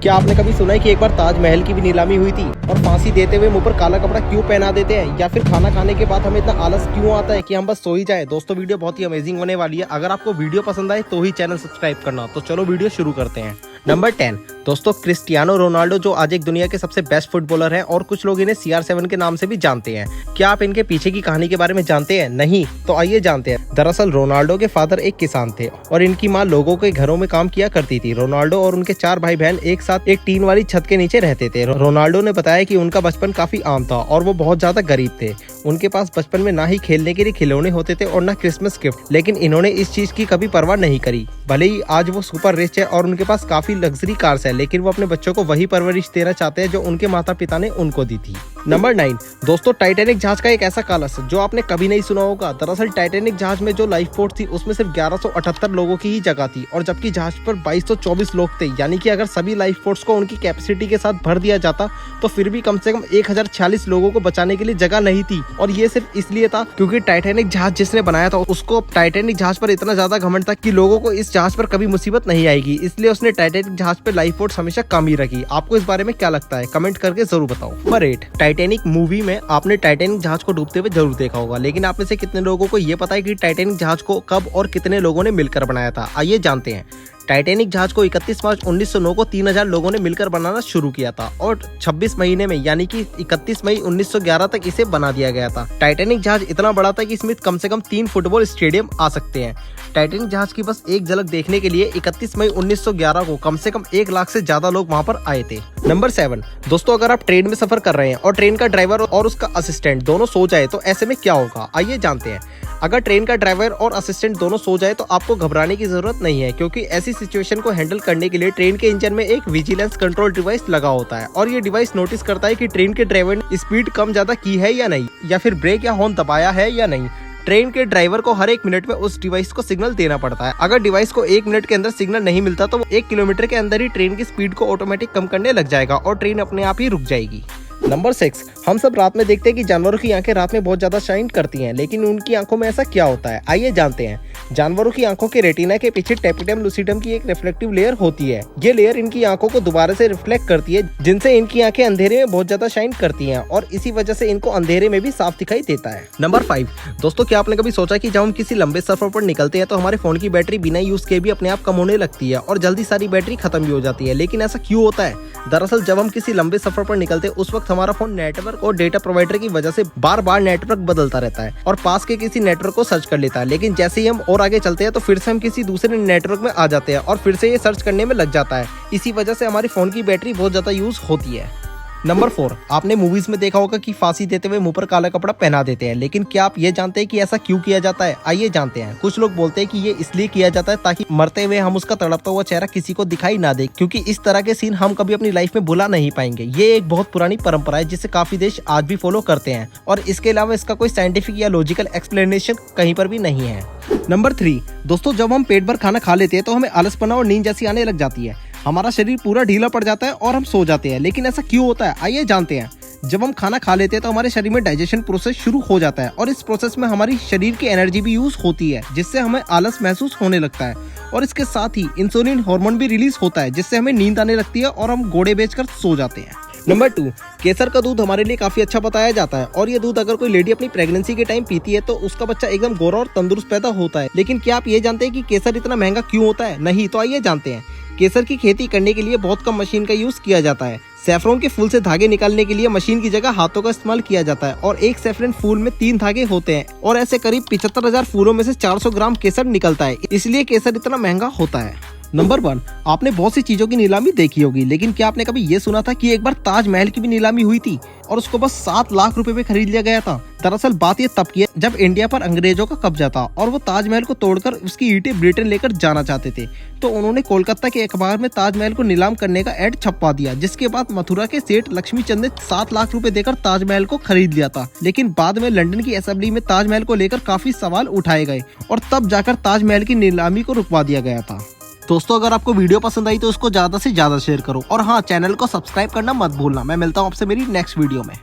क्या आपने कभी सुना है कि एक बार ताजमहल की भी नीलामी हुई थी? और फांसी देते हुए मुंह पर काला कपड़ा क्यों पहना देते हैं, या फिर खाना खाने के बाद हमें इतना आलस क्यों आता है कि हम बस सो ही जाए। दोस्तों वीडियो बहुत ही अमेजिंग होने वाली है। अगर आपको वीडियो पसंद आए तो ही चैनल सब्सक्राइब करना। तो चलो वीडियो शुरू करते हैं। नंबर 10 दोस्तों, क्रिस्टियानो रोनाल्डो जो आज एक दुनिया के सबसे बेस्ट फुटबॉलर हैं और कुछ लोग इन्हें CR7 के नाम से भी जानते हैं। क्या आप इनके पीछे की कहानी के बारे में जानते हैं? नहीं? तो आइए जानते हैं। दरअसल रोनाल्डो के फादर एक किसान थे और इनकी मां लोगों के घरों में काम किया करती थी। रोनाल्डो और उनके 4 भाई बहन एक साथ एक टीन वाली छत के नीचे रहते थे। रोनाल्डो ने बताया कि उनका बचपन काफी आम था और वो बहुत ज्यादा गरीब थे। उनके पास बचपन में ना ही खेलने के लिए खिलौने होते थे और ना क्रिसमस गिफ्ट, लेकिन इन्होंने इस चीज की कभी परवाह नहीं करी। भले ही आज वो सुपर रिच है और उनके पास काफी लग्जरी कार्स है, लेकिन वो अपने बच्चों को वही परवरिश देना चाहते हैं जो उनके माता पिता ने उनको दी थी। नंबर 9 दोस्तों, टाइटैनिक जहाज का एक ऐसा कालस जो आपने कभी नहीं सुना होगा। दरअसल टाइटैनिक जहाज में जो लाइफ बोट थी उसमें सिर्फ 1178 लोगों की ही जगह थी, और जबकि जहाज पर 2224 लोग थे। यानी कि अगर सभी लाइफ बोट्स को उनकी कैपेसिटी के साथ भर दिया जाता तो फिर भी कम से कम 1046 लोगों को बचाने के लिए जगह नहीं थी। और ये सिर्फ इसलिए था क्योंकि टाइटैनिक जहाज जिसने बनाया था उसको टाइटैनिक जहाज पर इतना ज्यादा घमंड था कि लोगों को इस जहाज पर कभी मुसीबत नहीं आएगी, इसलिए उसने टाइटैनिक जहाज पर लाइफ बोट्स हमेशा कम ही रखी। आपको इस बारे में क्या लगता है? कमेंट करके जरूर बताओ। नंबर 8 टाइटैनिक मूवी में आपने टाइटैनिक जहाज को डूबते हुए जरूर देखा होगा, लेकिन आप में से कितने लोगों को ये पता है कि टाइटैनिक जहाज को कब और कितने लोगों ने मिलकर बनाया था? आइए जानते हैं। टाइटैनिक जहाज को 31 मार्च 1909 को 3000 लोगों ने मिलकर बनाना शुरू किया था और 26 महीने में यानी कि 31 मई 1911 तक इसे बना दिया गया था। टाइटैनिक जहाज इतना बड़ा था कि इसमें कम से कम 3 फुटबॉल स्टेडियम आ सकते हैं। टाइटैनिक जहाज की बस एक झलक देखने के लिए 31 मई 1911 को कम से कम 1 लाख से ज्यादा लोग वहां पर आए थे। नंबर 7 दोस्तों, अगर आप ट्रेन में सफर कर रहे हैं और ट्रेन का ड्राइवर और उसका असिस्टेंट दोनों सो जाए तो ऐसे में क्या होगा? आइए जानते हैं। अगर ट्रेन का ड्राइवर और असिस्टेंट दोनों सो जाए तो आपको घबराने की जरूरत नहीं है, क्योंकि ऐसी सिचुएशन को हैंडल करने के लिए ट्रेन के इंजन में एक विजिलेंस कंट्रोल डिवाइस लगा होता है, और ये डिवाइस नोटिस करता है कि ट्रेन के ड्राइवर ने स्पीड कम ज्यादा की है या नहीं, या फिर ब्रेक या हॉर्न दबाया है या नहीं। ट्रेन के ड्राइवर को हर 1 मिनट में उस डिवाइस को सिग्नल देना पड़ता है। अगर डिवाइस को 1 मिनट के अंदर सिग्नल नहीं मिलता तो वो 1 किलोमीटर के अंदर ही ट्रेन की स्पीड को ऑटोमेटिक कम करने लग जाएगा और ट्रेन अपने आप ही रुक जाएगी। नंबर 6 हम सब रात में देखते हैं कि जानवरों की आंखें रात में बहुत ज्यादा शाइन करती हैं, लेकिन उनकी आंखों में ऐसा क्या होता है? आइए जानते हैं। जानवरों की आंखों के रेटिना के पीछे टेपिडम लूसिडम की एक रिफ्लेक्टिव लेयर होती है। ये लेयर इनकी आंखों को दोबारा से रिफ्लेक्ट करती है, जिनसे इनकी आंखें अंधेरे में बहुत ज्यादा शाइन करती हैं, और इसी वजह से इनको अंधेरे में भी साफ दिखाई देता है। नंबर 5 दोस्तों, क्या आपने कभी सोचा कि जब हम किसी लंबे सफर पर निकलते हैं तो हमारे फोन की बैटरी बिना यूज के भी अपने आप कम होने लगती है और जल्दी सारी बैटरी खत्म भी हो जाती है? लेकिन ऐसा क्यों होता है? दरअसल जब हम किसी लंबे सफर पर निकलते हैं उस वक्त हमारा फोन नेटवर्क और डेटा प्रोवाइडर की वजह से बार बार नेटवर्क बदलता रहता है और पास के किसी नेटवर्क को सर्च कर लेता है। लेकिन जैसे ही हम और आगे चलते हैं तो फिर से हम किसी दूसरे नेटवर्क में आ जाते हैं और फिर से ये सर्च करने में लग जाता है। इसी वजह से हमारी फोन की बैटरी बहुत ज्यादा यूज होती है। नंबर 4 आपने मूवीज में देखा होगा कि फांसी देते हुए मुंह पर काला कपड़ा पहना देते हैं, लेकिन क्या आप ये जानते हैं कि ऐसा क्यों किया जाता है? आइए जानते हैं। कुछ लोग बोलते हैं कि ये इसलिए किया जाता है ताकि मरते हुए हम उसका तड़पता हुआ चेहरा किसी को दिखाई ना दे, क्योंकि इस तरह के सीन हम कभी अपनी लाइफ में भुला नहीं पाएंगे। ये एक बहुत पुरानी परंपरा है जिसे काफी देश आज भी फॉलो करते हैं, और इसके अलावा इसका कोई साइंटिफिक या लॉजिकल एक्सप्लेनेशन कहीं पर भी नहीं है। नंबर 3 दोस्तों, जब हम पेट भर खाना खा लेते हैं तो हमें आलसपना और नींद जैसी आने लग जाती है। हमारा शरीर पूरा ढीला पड़ जाता है और हम सो जाते हैं, लेकिन ऐसा क्यों होता है? आइए जानते हैं। जब हम खाना खा लेते हैं तो हमारे शरीर में डाइजेशन प्रोसेस शुरू हो जाता है, और इस प्रोसेस में हमारी शरीर की एनर्जी भी यूज होती है, जिससे हमें आलस महसूस होने लगता है, और इसके साथ ही इंसुलिन हार्मोन भी रिलीज होता है, जिससे हमें नींद आने लगती है और हम घोड़े बेचकर सो जाते हैं। नंबर 2 केसर का दूध हमारे लिए काफी अच्छा बताया जाता है, और ये दूध अगर कोई लेडी अपनी प्रेगनेंसी के टाइम पीती है तो उसका बच्चा एकदम गोरा और तंदुरुस्त पैदा होता है। लेकिन क्या आप ये जानते हैं कि केसर इतना महंगा क्यों होता है? नहीं? तो आइए जानते हैं। केसर की खेती करने के लिए बहुत कम मशीन का यूज किया जाता है। सैफरन के फूल से धागे निकालने के लिए मशीन की जगह हाथों का इस्तेमाल किया जाता है, और एक सैफरन फूल में 3 धागे होते हैं, और ऐसे करीब 75,000 फूलों में से 400 ग्राम केसर निकलता है, इसलिए केसर इतना महंगा होता है। नंबर 1 आपने बहुत सी चीजों की नीलामी देखी होगी, लेकिन क्या आपने कभी ये सुना था कि एक बार ताजमहल की भी नीलामी हुई थी और उसको बस 7 लाख रुपए में खरीद लिया गया था? दरअसल बात ये तब की है जब इंडिया पर अंग्रेजों का कब्जा था और वो ताजमहल को तोड़कर उसकी ईंटें ब्रिटेन लेकर जाना चाहते थे, तो उन्होंने कोलकाता के अखबार में ताजमहल को नीलाम करने का एड छपवा दिया, जिसके बाद मथुरा के सेठ लक्ष्मी चंद ने 7 लाख रुपए देकर ताजमहल को खरीद लिया था। लेकिन बाद में लंदन की असेंबली में ताजमहल को लेकर काफी सवाल उठाए गए और तब जाकर ताजमहल की नीलामी को रुकवा दिया गया था। दोस्तों, अगर आपको वीडियो पसंद आई तो उसको ज्यादा से ज्यादा शेयर करो, और हाँ, चैनल को सब्सक्राइब करना मत भूलना। मैं मिलता हूँ आपसे मेरी नेक्स्ट वीडियो में।